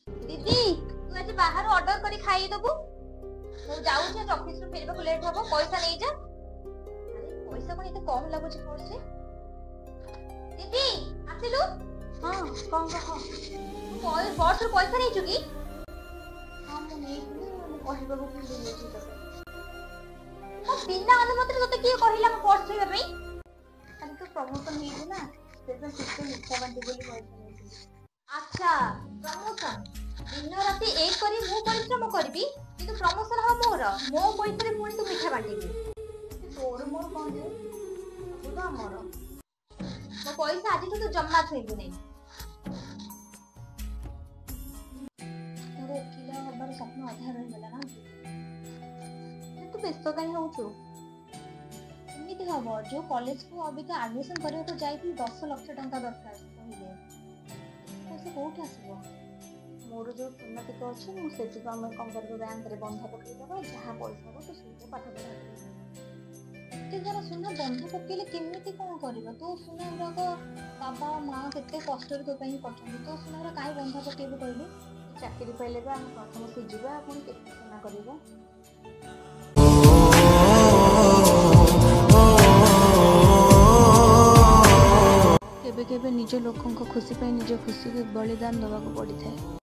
दीदी तू आज बाहर ऑर्डर करी खाई दबु मु जाऊँ आज ऑफिस ରୁ ଫେରିବାକୁ ଲେଟ୍ ହବ पैसा नहीं जा अरे पैसा कोन एते कम लागो छै पर्स रे दीदी आसिलु हां कौन कह पर्स ରୁ पैसा नहीं चुकी हां मु नहीं कहबा को भूल गेली तते तो बिना अनुमति तते की कहिला मु पर्स धोइबा पई खाली तो प्रमोशन हेइ ना सेटा सिस्टम इच्छा बांटी बोली पैसा अच्छा प्रमोशन दिन राति एक करी मु परिश्रम करबी किंतु प्रमोशन हो मोर मो पैसा रे पुणी तू मिठा बांटीबी तोर मोर कोन जे तू तो मोर मो पैसा आज तो जम्मा छुइबु नै तोर किला हबार सपन आधा रह गेला ना तू व्यस्त काहे होछु एमिति हबो जो कॉलेज को अभी तो एडमिशन करबा को जाई 10 लाख टंका दरकार कहिले पैसा कोठ आसीबो मोर जो टर्नाटिक अच्छे मुझे आम कम कर बैंक रे बंधा पकईदबा जहाँ पैसा हो तो सुन पाठ पढ़ा एत सारा सुना बंधा पकईले केमी कौन कर तो सुना गुराक बाबा माँ केते कष्ट तो तो सुना गुरा कहीं बंधा पकेबू कहलु चाकरी पाइले आम प्रथम सीझा पुणी केते सुना कर केबे केबे निज लोकंक खुशी पाई निज खुशी को बलिदान दबाक पड़ी थाए।